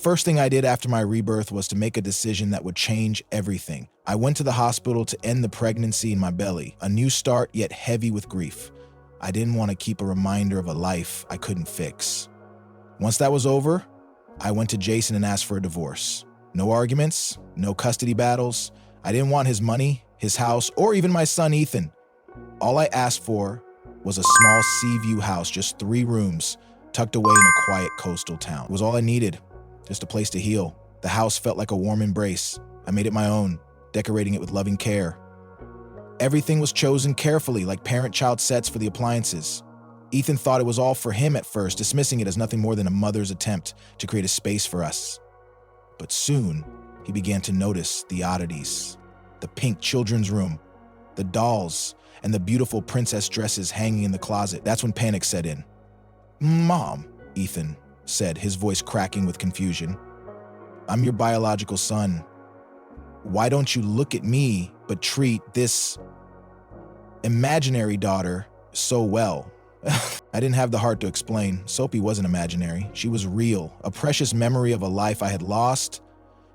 first thing I did after my rebirth was to make a decision that would change everything. I went to the hospital to end the pregnancy in my belly, a new start yet heavy with grief. I didn't want to keep a reminder of a life I couldn't fix. Once that was over, I went to Jason and asked for a divorce. No arguments, no custody battles. I didn't want his money, his house, or even my son Ethan. All I asked for was a small sea view house, just 3 rooms, tucked away in a quiet coastal town. It was all I needed, just a place to heal. The house felt like a warm embrace. I made it my own, decorating it with loving care. Everything was chosen carefully, like parent-child sets for the appliances. Ethan thought it was all for him at first, dismissing it as nothing more than a mother's attempt to create a space for us. But soon, he began to notice the oddities. The pink children's room, the dolls, and the beautiful princess dresses hanging in the closet. That's when panic set in. "Mom," Ethan said, his voice cracking with confusion. "I'm your biological son. Why don't you look at me but treat this imaginary daughter so well?" I didn't have the heart to explain. Sophie wasn't imaginary. She was real, a precious memory of a life I had lost.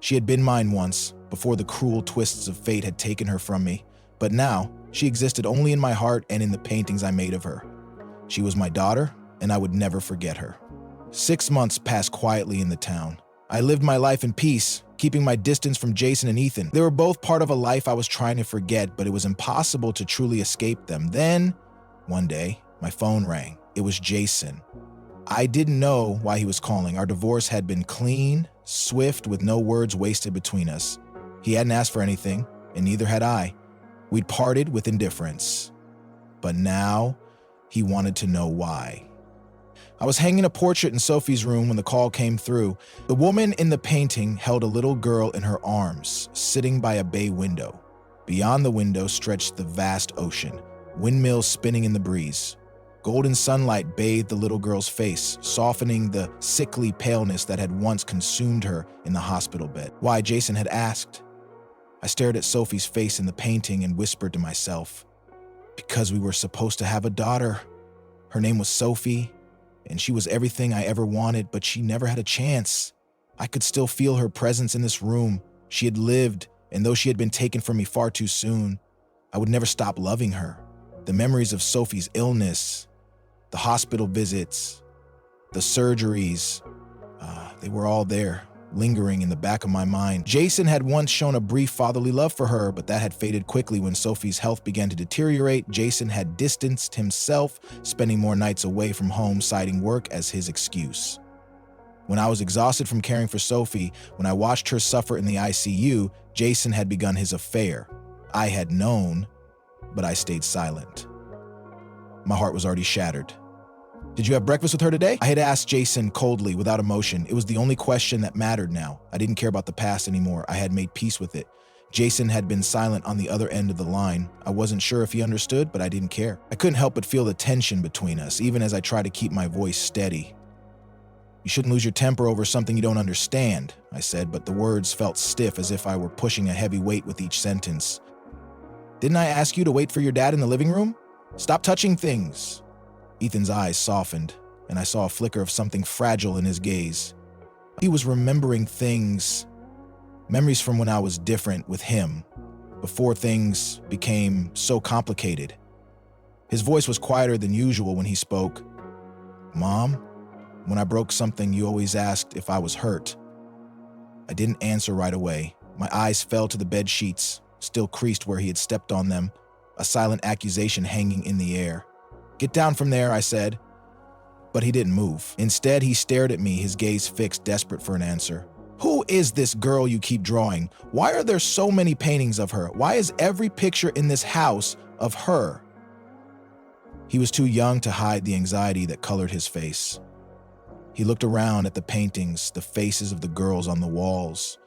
She had been mine once, before the cruel twists of fate had taken her from me. But now, she existed only in my heart and in the paintings I made of her. She was my daughter, and I would never forget her. 6 months passed quietly in the town. I lived my life in peace, keeping my distance from Jason and Ethan. They were both part of a life I was trying to forget, but it was impossible to truly escape them. Then, one day, my phone rang. It was Jason. I didn't know why he was calling. Our divorce had been clean, swift, with no words wasted between us. He hadn't asked for anything, and neither had I. We'd parted with indifference. But now, he wanted to know why. I was hanging a portrait in Sophie's room when the call came through. The woman in the painting held a little girl in her arms, sitting by a bay window. Beyond the window stretched the vast ocean, windmills spinning in the breeze. Golden sunlight bathed the little girl's face, softening the sickly paleness that had once consumed her in the hospital bed. Why, Jason had asked. I stared at Sophie's face in the painting and whispered to myself, "Because we were supposed to have a daughter. Her name was Sophie, and she was everything I ever wanted, but she never had a chance. I could still feel her presence in this room. She had lived, and though she had been taken from me far too soon, I would never stop loving her. The memories of Sophie's illness, the hospital visits, the surgeries, they were all there, lingering in the back of my mind. Jason had once shown a brief fatherly love for her, but that had faded quickly when Sophie's health began to deteriorate. Jason had distanced himself, spending more nights away from home, citing work as his excuse. When I was exhausted from caring for Sophie, when I watched her suffer in the ICU, Jason had begun his affair. I had known, but I stayed silent. My heart was already shattered. "Did you have breakfast with her today?" I had asked Jason coldly, without emotion. It was the only question that mattered now. I didn't care about the past anymore. I had made peace with it. Jason had been silent on the other end of the line. I wasn't sure if he understood, but I didn't care. I couldn't help but feel the tension between us, even as I tried to keep my voice steady. "You shouldn't lose your temper over something you don't understand," I said, but the words felt stiff, as if I were pushing a heavy weight with each sentence. "Didn't I ask you to wait for your dad in the living room? Stop touching things." Ethan's eyes softened, and I saw a flicker of something fragile in his gaze. He was remembering things, memories from when I was different with him, before things became so complicated. His voice was quieter than usual when he spoke. "Mom, when I broke something, you always asked if I was hurt." I didn't answer right away. My eyes fell to the bed sheets, still creased where he had stepped on them, a silent accusation hanging in the air. "Get down from there," I said. But he didn't move. Instead, he stared at me, his gaze fixed, desperate for an answer. "Who is this girl you keep drawing? Why are there so many paintings of her? Why is every picture in this house of her?" He was too young to hide the anxiety that colored his face. He looked around at the paintings, the faces of the girls on the walls.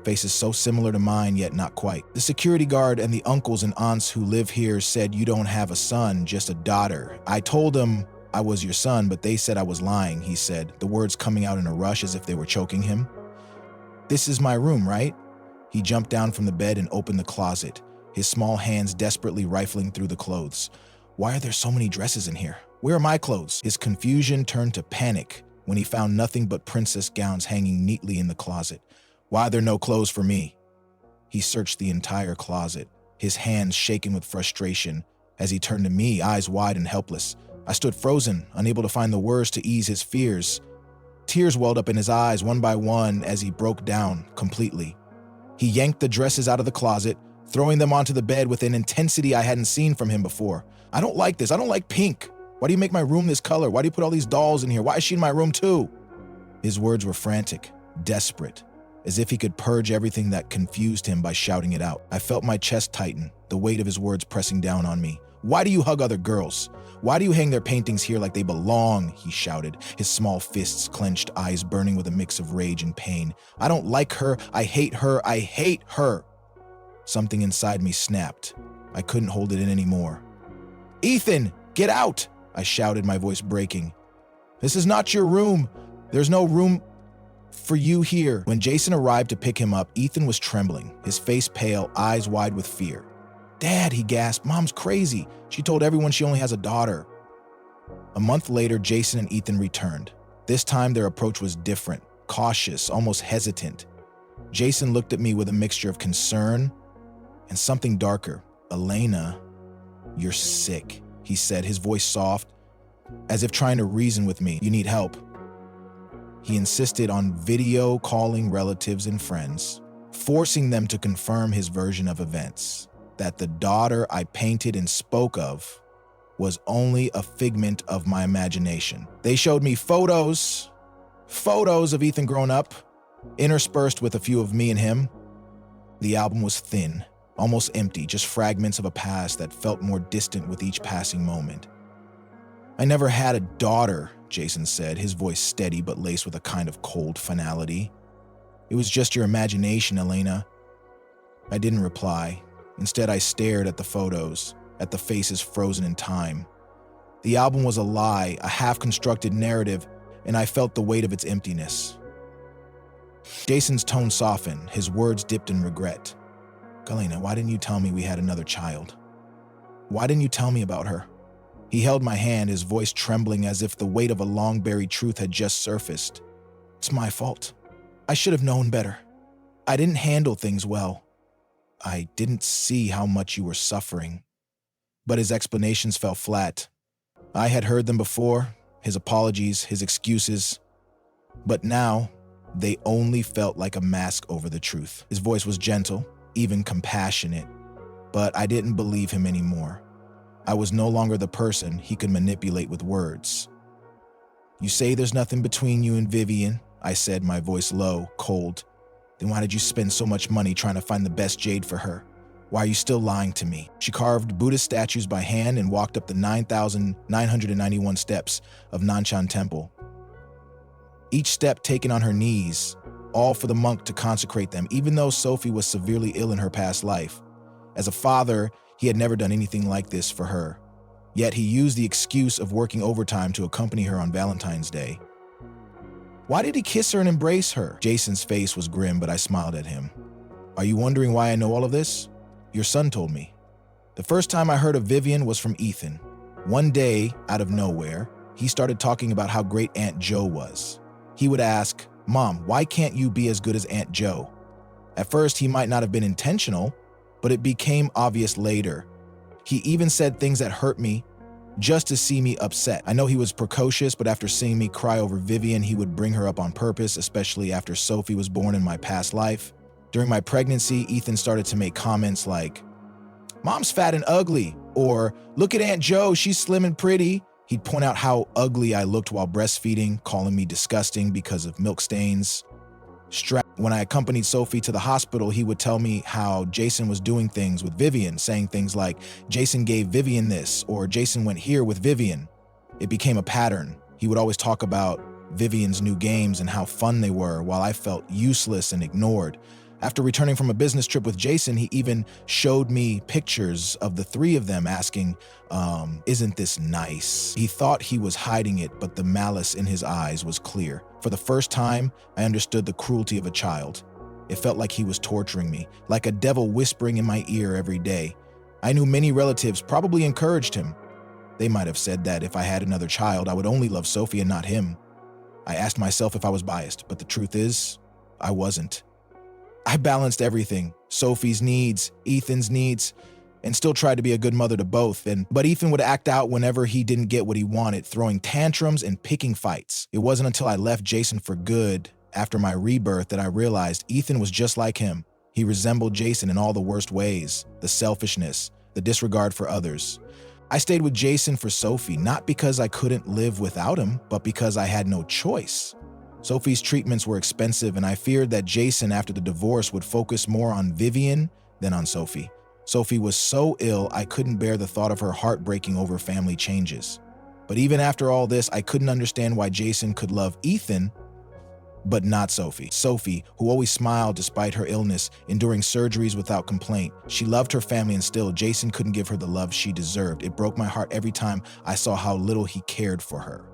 Faces so similar to mine, yet not quite. "The security guard and the uncles and aunts who live here said you don't have a son, just a daughter. I told them I was your son, but they said I was lying," he said, the words coming out in a rush as if they were choking him. "This is my room, right?" He jumped down from the bed and opened the closet, his small hands desperately rifling through the clothes. "Why are there so many dresses in here? Where are my clothes?" His confusion turned to panic. when he found nothing but princess gowns hanging neatly in the closet. Why are there no clothes for me? He searched the entire closet, his hands shaking with frustration as he turned to me, eyes wide and helpless. I stood frozen, unable to find the words to ease his fears. Tears welled up in his eyes one by one as he broke down completely. He yanked the dresses out of the closet, throwing them onto the bed with an intensity I hadn't seen from him before. I don't like this. I don't like pink. Why do you make my room this color? Why do you put all these dolls in here? Why is she in my room too? His words were frantic, desperate, as if he could purge everything that confused him by shouting it out. I felt my chest tighten, the weight of his words pressing down on me. Why do you hug other girls? Why do you hang their paintings here like they belong? He shouted, his small fists clenched, eyes burning with a mix of rage and pain. I don't like her. I hate her. I hate her. Something inside me snapped. I couldn't hold it in anymore. Ethan, get out! I shouted, my voice breaking. This is not your room. There's no room for you here. When Jason arrived to pick him up, Ethan was trembling, his face pale, eyes wide with fear. Dad, he gasped, Mom's crazy. She told everyone she only has a daughter. A month later, Jason and Ethan returned. This time their approach was different, cautious, almost hesitant. Jason looked at me with a mixture of concern and something darker. Elena, you're sick, he said, his voice soft, as if trying to reason with me. You need help. He insisted on video calling relatives and friends, forcing them to confirm his version of events, that the daughter I painted and spoke of was only a figment of my imagination. They showed me photos of Ethan grown up, interspersed with a few of me and him. The album was thin, almost empty, just fragments of a past that felt more distant with each passing moment. I never had a daughter, Jason said, his voice steady but laced with a kind of cold finality. It was just your imagination, Elena. I didn't reply. Instead, I stared at the photos, at the faces frozen in time. The album was a lie, a half-constructed narrative, and I felt the weight of its emptiness. Jason's tone softened, his words dipped in regret. Galena, why didn't you tell me we had another child? Why didn't you tell me about her? He held my hand, his voice trembling as if the weight of a long-buried truth had just surfaced. It's my fault. I should have known better. I didn't handle things well. I didn't see how much you were suffering. But his explanations fell flat. I had heard them before, his apologies, his excuses. But now, they only felt like a mask over the truth. His voice was gentle, even compassionate. But I didn't believe him anymore. I was no longer the person he could manipulate with words. You say there's nothing between you and Vivian, I said, my voice low, cold. Then why did you spend so much money trying to find the best jade for her? Why are you still lying to me? She carved Buddhist statues by hand and walked up the 9,991 steps of Nanshan Temple. Each step taken on her knees, all for the monk to consecrate them, even though Sophie was severely ill in her past life. As a father, he had never done anything like this for her. Yet he used the excuse of working overtime to accompany her on Valentine's Day. Why did he kiss her and embrace her? Jason's face was grim, but I smiled at him. Are you wondering why I know all of this? Your son told me. The first time I heard of Vivian was from Ethan. One day, out of nowhere, he started talking about how great Aunt Jo was. He would ask, Mom, why can't you be as good as Aunt Jo? At first, he might not have been intentional, but it became obvious later. He even said things that hurt me just to see me upset. I know he was precocious, but after seeing me cry over Vivian, he would bring her up on purpose, especially after Sophie was born in my past life. During my pregnancy, Ethan started to make comments like, Mom's fat and ugly, or look at Aunt Jo, she's slim and pretty. He'd point out how ugly I looked while breastfeeding, calling me disgusting because of milk stains. When I accompanied Sophie to the hospital, he would tell me how Jason was doing things with Vivian, saying things like, Jason gave Vivian this, or Jason went here with Vivian. It became a pattern. He would always talk about Vivian's new games and how fun they were, while I felt useless and ignored. After returning from a business trip with Jason, he even showed me pictures of the three of them, asking, isn't this nice? He thought he was hiding it, but the malice in his eyes was clear. For the first time, I understood the cruelty of a child. It felt like he was torturing me, like a devil whispering in my ear every day. I knew many relatives probably encouraged him. They might have said that if I had another child, I would only love Sophie and not him. I asked myself if I was biased, but the truth is, I wasn't. I balanced everything, Sophie's needs, Ethan's needs, and still tried to be a good mother to both. But Ethan would act out whenever he didn't get what he wanted, throwing tantrums and picking fights. It wasn't until I left Jason for good after my rebirth that I realized Ethan was just like him. He resembled Jason in all the worst ways, the selfishness, the disregard for others. I stayed with Jason for Sophie, not because I couldn't live without him, but because I had no choice. Sophie's treatments were expensive, and I feared that Jason, after the divorce, would focus more on Vivian than on Sophie. Sophie was so ill, I couldn't bear the thought of her heartbreaking over family changes. But even after all this, I couldn't understand why Jason could love Ethan, but not Sophie. Sophie, who always smiled despite her illness, enduring surgeries without complaint. She loved her family, and still, Jason couldn't give her the love she deserved. It broke my heart every time I saw how little he cared for her.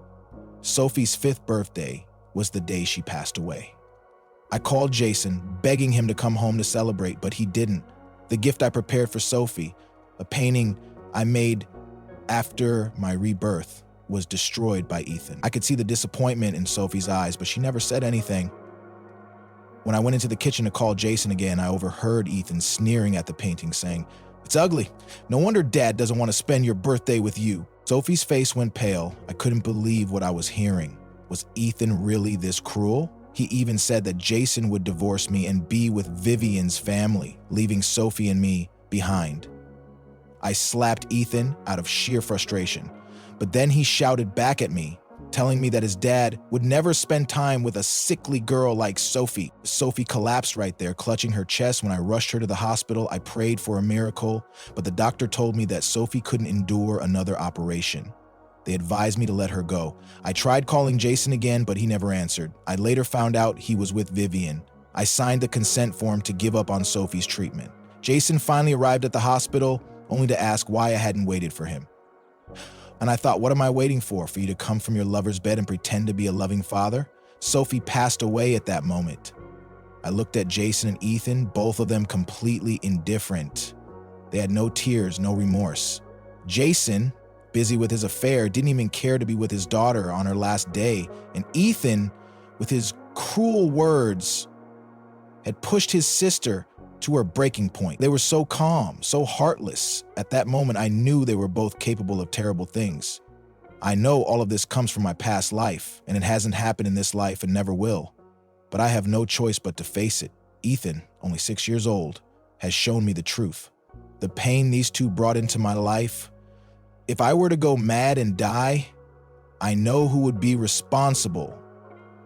Sophie's 5th birthday was the day she passed away. I called Jason, begging him to come home to celebrate, but he didn't. The gift I prepared for Sophie, a painting I made after my rebirth, was destroyed by Ethan. I could see the disappointment in Sophie's eyes, but she never said anything. When I went into the kitchen to call Jason again, I overheard Ethan sneering at the painting, saying, "It's ugly. No wonder Dad doesn't want to spend your birthday with you." Sophie's face went pale. I couldn't believe what I was hearing. Was Ethan really this cruel? He even said that Jason would divorce me and be with Vivian's family, leaving Sophie and me behind. I slapped Ethan out of sheer frustration. But then he shouted back at me, telling me that his dad would never spend time with a sickly girl like Sophie. Sophie collapsed right there, clutching her chest. When I rushed her to the hospital, I prayed for a miracle, but the doctor told me that Sophie couldn't endure another operation. They advised me to let her go. I tried calling Jason again, but he never answered. I later found out he was with Vivian. I signed the consent form to give up on Sophie's treatment. Jason finally arrived at the hospital, only to ask why I hadn't waited for him. And I thought, what am I waiting for you to come from your lover's bed and pretend to be a loving father? Sophie passed away at that moment. I looked at Jason and Ethan, both of them completely indifferent. They had no tears, no remorse. Jason, busy with his affair, didn't even care to be with his daughter on her last day. And Ethan, with his cruel words, had pushed his sister to her breaking point. They were so calm, so heartless. At that moment, I knew they were both capable of terrible things. I know all of this comes from my past life, and it hasn't happened in this life and never will. But I have no choice but to face it. Ethan, only 6 years old, has shown me the truth. The pain these two brought into my life. If I were to go mad and die, I know who would be responsible.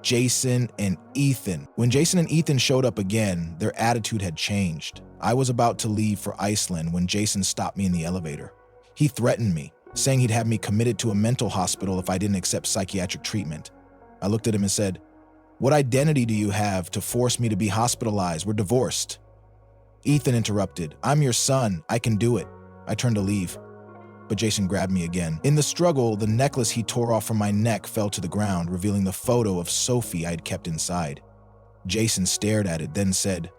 Jason and Ethan. When Jason and Ethan showed up again, their attitude had changed. I was about to leave for Iceland when Jason stopped me in the elevator. He threatened me, saying he'd have me committed to a mental hospital if I didn't accept psychiatric treatment. I looked at him and said, "What identity do you have to force me to be hospitalized? We're divorced." Ethan interrupted, "I'm your son. I can do it." I turned to leave, but Jason grabbed me again. In the struggle, the necklace he tore off from my neck fell to the ground, revealing the photo of Sophie I had kept inside. Jason stared at it, then said,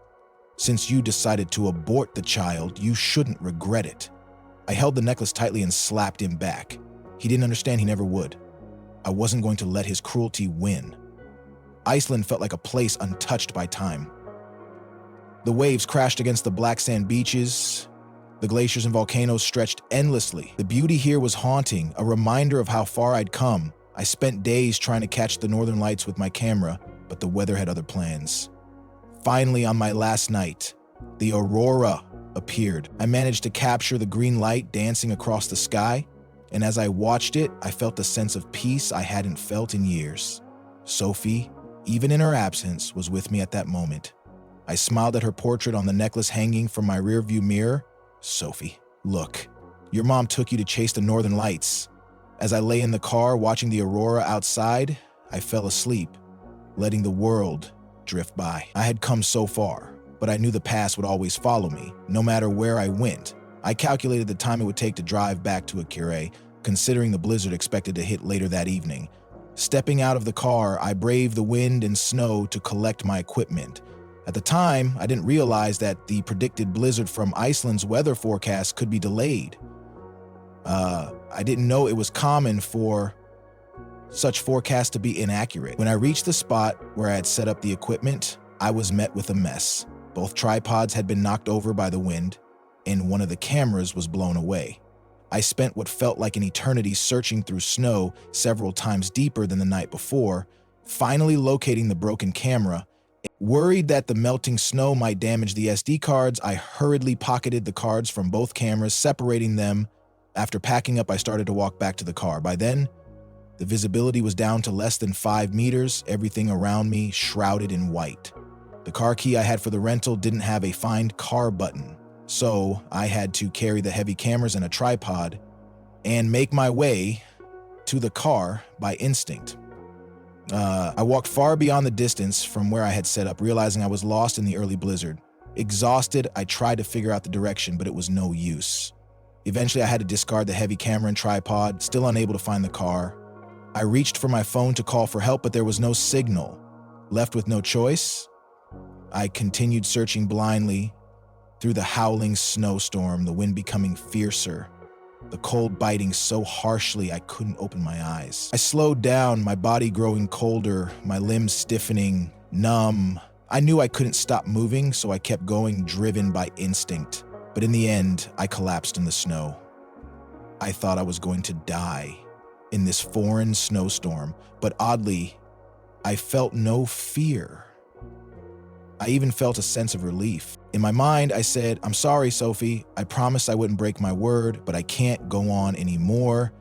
"Since you decided to abort the child, you shouldn't regret it." I held the necklace tightly and slapped him back. He didn't understand, he never would. I wasn't going to let his cruelty win. Iceland felt like a place untouched by time. The waves crashed against the black sand beaches. The glaciers and volcanoes stretched endlessly. The beauty here was haunting, a reminder of how far I'd come. I spent days trying to catch the northern lights with my camera, but the weather had other plans. Finally, on my last night, the aurora appeared. I managed to capture the green light dancing across the sky, and as I watched it, I felt a sense of peace I hadn't felt in years. Sophie, even in her absence, was with me at that moment. I smiled at her portrait on the necklace hanging from my rearview mirror. "Sophie, look, your mom took you to chase the northern lights." As I lay in the car watching the aurora outside, I fell asleep, letting the world drift by. I had come so far, but I knew the past would always follow me, no matter where I went. I calculated the time it would take to drive back to Akure, considering the blizzard expected to hit later that evening. Stepping out of the car, I braved the wind and snow to collect my equipment. At the time, I didn't realize that the predicted blizzard from Iceland's weather forecast could be delayed. I didn't know it was common for such forecasts to be inaccurate. When I reached the spot where I had set up the equipment, I was met with a mess. Both tripods had been knocked over by the wind, and one of the cameras was blown away. I spent what felt like an eternity searching through snow several times deeper than the night before, finally locating the broken camera. Worried that the melting snow might damage the SD cards, I hurriedly pocketed the cards from both cameras, separating them. After packing up, I started to walk back to the car. By then, the visibility was down to less than 5 meters, everything around me shrouded in white. The car key I had for the rental didn't have a find car button, so I had to carry the heavy cameras and a tripod and make my way to the car by instinct. I walked far beyond the distance from where I had set up, realizing I was lost in the early blizzard. Exhausted, I tried to figure out the direction, but it was no use. Eventually, I had to discard the heavy camera and tripod, still unable to find the car. I reached for my phone to call for help, but there was no signal. Left with no choice, I continued searching blindly through the howling snowstorm, the wind becoming fiercer, the cold biting so harshly I couldn't open my eyes. I slowed down, my body growing colder, my limbs stiffening, numb. I knew I couldn't stop moving, so I kept going, driven by instinct. But in the end, I collapsed in the snow. I thought I was going to die in this foreign snowstorm, but oddly, I felt no fear. I even felt a sense of relief. In my mind, I said, "I'm sorry, Sophie. I promised I wouldn't break my word, but I can't go on anymore."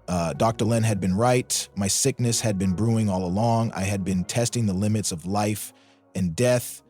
Dr. Len had been right. My sickness had been brewing all along. I had been testing the limits of life and death.